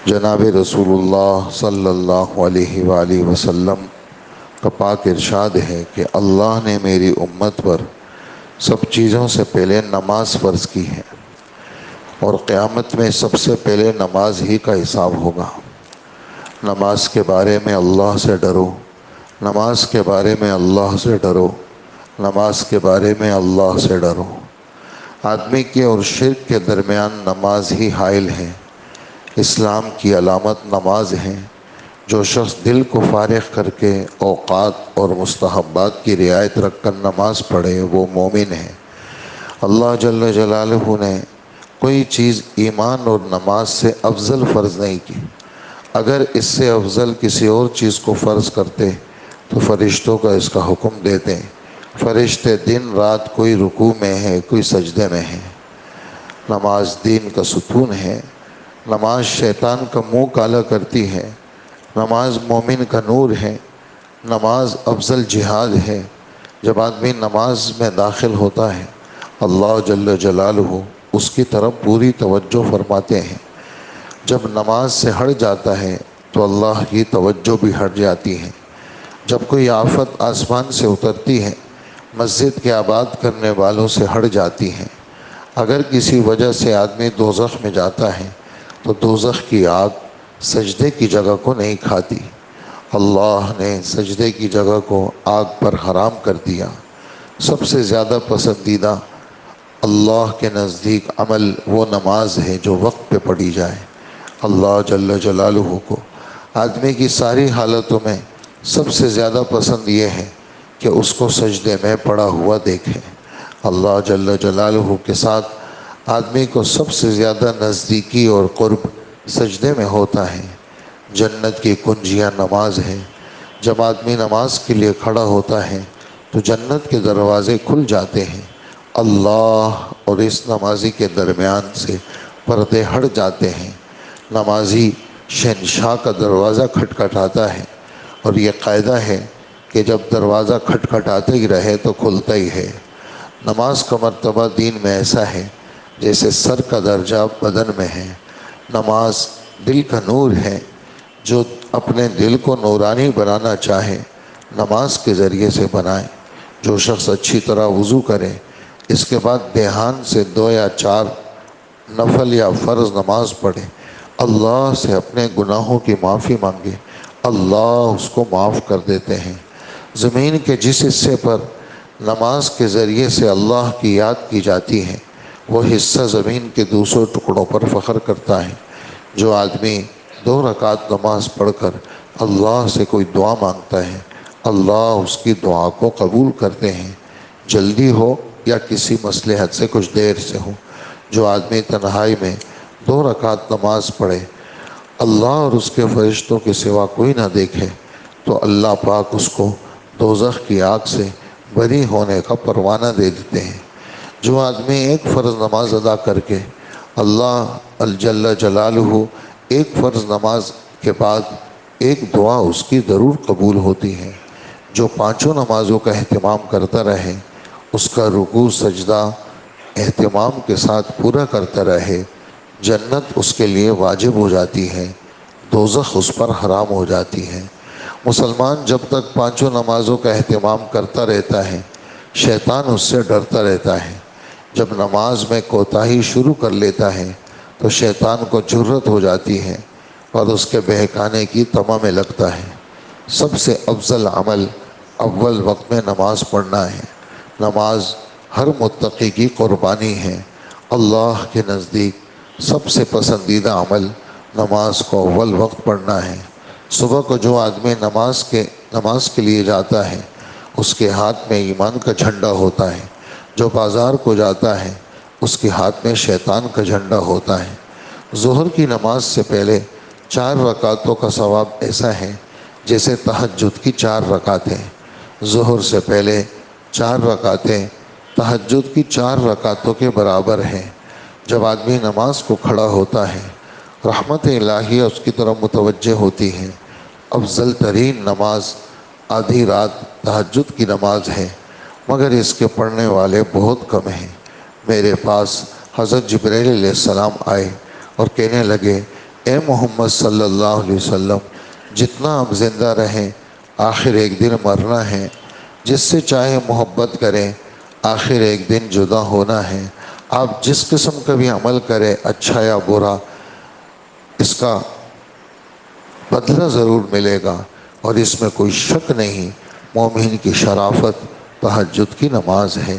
جناب رسول اللہ صلی اللہ علیہ وآلہ وسلم کا پاک ارشاد ہے کہ اللہ نے میری امت پر سب چیزوں سے پہلے نماز فرض کی ہے، اور قیامت میں سب سے پہلے نماز ہی کا حساب ہوگا۔ نماز کے بارے میں اللہ سے ڈرو، نماز کے بارے میں اللہ سے ڈرو، نماز کے بارے میں اللہ سے ڈرو۔ آدمی کے اور شرک کے درمیان نماز ہی حائل ہے۔ اسلام کی علامت نماز ہے۔ جو شخص دل کو فارغ کر کے اوقات اور مستحبات کی رعایت رکھ کر نماز پڑھے وہ مومن ہے۔ اللہ جل جلالہ نے کوئی چیز ایمان اور نماز سے افضل فرض نہیں کی۔ اگر اس سے افضل کسی اور چیز کو فرض کرتے تو فرشتوں کا اس کا حکم دیتے۔ فرشتے دن رات کوئی رکوع میں ہے، کوئی سجدے میں ہے۔ نماز دین کا ستون ہے۔ نماز شیطان کا منہ کالا کرتی ہے۔ نماز مومن کا نور ہے۔ نماز افضل جہاد ہے۔ جب آدمی نماز میں داخل ہوتا ہے اللہ جل جلالہ اس کی طرف پوری توجہ فرماتے ہیں۔ جب نماز سے ہٹ جاتا ہے تو اللہ کی توجہ بھی ہٹ جاتی ہے۔ جب کوئی آفت آسمان سے اترتی ہے مسجد کے آباد کرنے والوں سے ہٹ جاتی ہے۔ اگر کسی وجہ سے آدمی دوزخ میں جاتا ہے تو دوزخ کی آگ سجدے کی جگہ کو نہیں کھاتی۔ اللہ نے سجدے کی جگہ کو آگ پر حرام کر دیا۔ سب سے زیادہ پسندیدہ اللہ کے نزدیک عمل وہ نماز ہے جو وقت پہ پڑھی جائے۔ اللہ جل جلالہ کو آدمی کی ساری حالتوں میں سب سے زیادہ پسند یہ ہے کہ اس کو سجدے میں پڑا ہوا دیکھے۔ اللہ جل جلالہ کے ساتھ آدمی کو سب سے زیادہ نزدیکی اور قرب سجدے میں ہوتا ہے۔ جنت کی کنجیاں نماز ہے۔ جب آدمی نماز کے لیے کھڑا ہوتا ہے تو جنت کے دروازے کھل جاتے ہیں۔ اللہ اور اس نمازی کے درمیان سے پردے ہٹ جاتے ہیں۔ نمازی شہنشاہ کا دروازہ کھٹکھٹاتا ہے، اور یہ قاعدہ ہے کہ جب دروازہ کھٹکھٹاتے ہی رہے تو کھلتا ہی ہے۔ نماز کا مرتبہ دین میں ایسا ہے جیسے سر کا درجہ بدن میں ہے۔ نماز دل کا نور ہے۔ جو اپنے دل کو نورانی بنانا چاہے نماز کے ذریعے سے بنائے۔ جو شخص اچھی طرح وضو کرے اس کے بعد دھیان سے 2 یا 4 نفل یا فرض نماز پڑھے، اللہ سے اپنے گناہوں کی معافی مانگے، اللہ اس کو معاف کر دیتے ہیں۔ زمین کے جس حصے پر نماز کے ذریعے سے اللہ کی یاد کی جاتی ہے وہ حصہ زمین کے دوسرے ٹکڑوں پر فخر کرتا ہے۔ جو آدمی 2 رکعت نماز پڑھ کر اللہ سے کوئی دعا مانگتا ہے اللہ اس کی دعا کو قبول کرتے ہیں، جلدی ہو یا کسی مصلحت سے کچھ دیر سے ہو۔ جو آدمی تنہائی میں 2 رکعت نماز پڑھے اللہ اور اس کے فرشتوں کے سوا کوئی نہ دیکھے تو اللہ پاک اس کو دوزخ کی آگ سے بری ہونے کا پروانہ دے دیتے ہیں۔ جو آدمی ایک فرض نماز ادا کر کے اللہ جل جلالہ ایک فرض نماز کے بعد ایک دعا اس کی ضرور قبول ہوتی ہے۔ جو 5 نمازوں کا اہتمام کرتا رہے اس کا رکوع سجدہ اہتمام کے ساتھ پورا کرتا رہے جنت اس کے لیے واجب ہو جاتی ہے، دوزخ اس پر حرام ہو جاتی ہے۔ مسلمان جب تک 5 نمازوں کا اہتمام کرتا رہتا ہے شیطان اس سے ڈرتا رہتا ہے۔ جب نماز میں کوتاہی شروع کر لیتا ہے تو شیطان کو جرأت ہو جاتی ہے اور اس کے بہکانے کی تما میں لگتا ہے۔ سب سے افضل عمل اول وقت میں نماز پڑھنا ہے۔ نماز ہر متقی کی قربانی ہے۔ اللہ کے نزدیک سب سے پسندیدہ عمل نماز کو اول وقت پڑھنا ہے۔ صبح کو جو آدمی نماز کے لیے جاتا ہے اس کے ہاتھ میں ایمان کا جھنڈا ہوتا ہے۔ جو بازار کو جاتا ہے اس کے ہاتھ میں شیطان کا جھنڈا ہوتا ہے۔ ظہر کی نماز سے پہلے 4 رکعتوں کا ثواب ایسا ہے جیسے تہجد کی 4 رکعتیں۔ ظہر سے پہلے 4 رکعتیں تہجد کی 4 رکعتوں کے برابر ہیں۔ جب آدمی نماز کو کھڑا ہوتا ہے رحمت الہیہ اس کی طرف متوجہ ہوتی ہے۔ افضل ترین نماز آدھی رات تہجد کی نماز ہے، مگر اس کے پڑھنے والے بہت کم ہیں۔ میرے پاس حضرت جبرائیل علیہ السلام آئے اور کہنے لگے اے محمد صلی اللہ علیہ وسلم، جتنا ہم زندہ رہیں آخر ایک دن مرنا ہے، جس سے چاہے محبت کریں آخر ایک دن جدا ہونا ہے، آپ جس قسم کا بھی عمل کریں اچھا یا برا اس کا بدلہ ضرور ملے گا، اور اس میں کوئی شک نہیں مومن کی شرافت تہجد کی نماز ہے،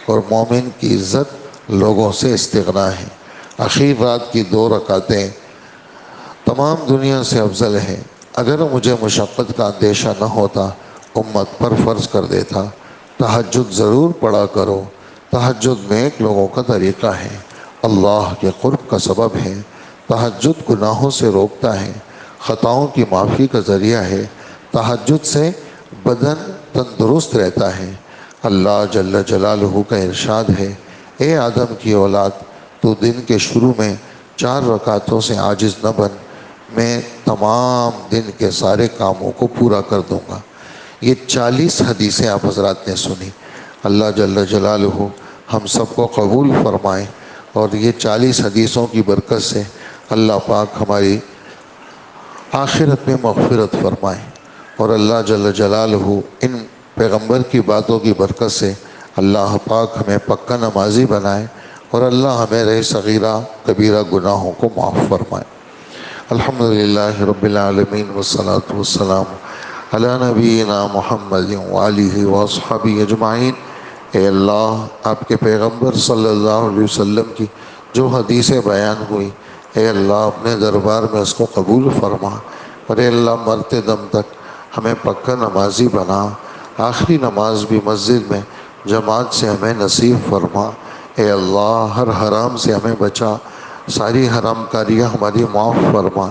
اور مومن کی عزت لوگوں سے استغنا ہے۔ اخیر رات کی 2 رکعتیں تمام دنیا سے افضل ہے۔ اگر مجھے مشقت کا اندیشہ نہ ہوتا امت پر فرض کر دیتا۔ تہجد ضرور پڑھا کرو، تہجد نیک لوگوں کا طریقہ ہے، اللہ کے قرب کا سبب ہے۔ تہجد گناہوں سے روکتا ہے، خطاؤں کی معافی کا ذریعہ ہے۔ تہجد سے بدن تندرست رہتا ہے۔ اللہ جل جلالہ کا ارشاد ہے، اے آدم کی اولاد، تو دن کے شروع میں 4 رکعتوں سے عاجز نہ بن، میں تمام دن کے سارے کاموں کو پورا کر دوں گا۔ یہ 40 حدیثیں آپ حضرات نے سنی۔ اللہ جل جلالہ ہم سب کو قبول فرمائے، اور یہ 40 حدیثوں کی برکت سے اللہ پاک ہماری آخرت میں مغفرت فرمائے، اور اللہ جل جلالہ ان پیغمبر کی باتوں کی برکت سے اللہ پاک ہمیں پکا نمازی بنائے، اور اللہ ہمیں رہ صغیرہ کبیرہ گناہوں کو معاف فرمائے۔ الحمدللہ رب العالمین والصلاة والسلام علی نبینا محمد وآلہ وصحبہ اجمعین۔ اے اللہ، آپ کے پیغمبر صلی اللہ علیہ وسلم کی جو حدیثیں بیان ہوئی، اے اللہ اپنے دربار میں اس کو قبول فرما، اور اے اللہ مرتے دم تک ہمیں پکا نمازی بنا، آخری نماز بھی مسجد میں جماعت سے ہمیں نصیب فرما۔ اے اللہ ہر حرام سے ہمیں بچا، ساری حرام کاریاں ہماری معاف فرما۔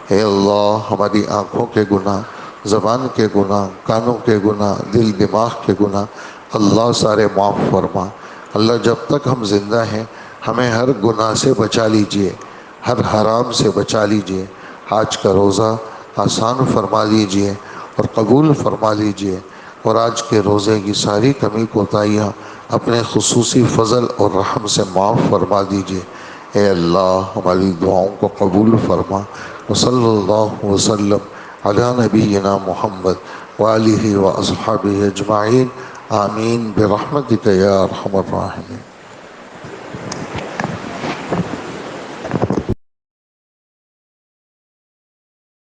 اے اللہ ہماری آنکھوں کے گناہ، زبان کے گناہ، کانوں کے گناہ، دل دماغ کے گناہ اللہ سارے معاف فرما۔ اللہ جب تک ہم زندہ ہیں ہمیں ہر گناہ سے بچا لیجئے، ہر حرام سے بچا لیجئے۔ آج کا روزہ آسان فرما لیجئے اور قبول فرما لیجئے، اور آج کے روزے کی ساری کمی کوتاہیاں اپنے خصوصی فضل اور رحم سے معاف فرما دیجئے۔ اے اللہ ہماری دعاؤں کو قبول فرما۔ وصلی اللہ وسلم علی نبینا محمد وآلہ واصحابہ اجمعین، آمین برحمتک یا ارحم الراحمین۔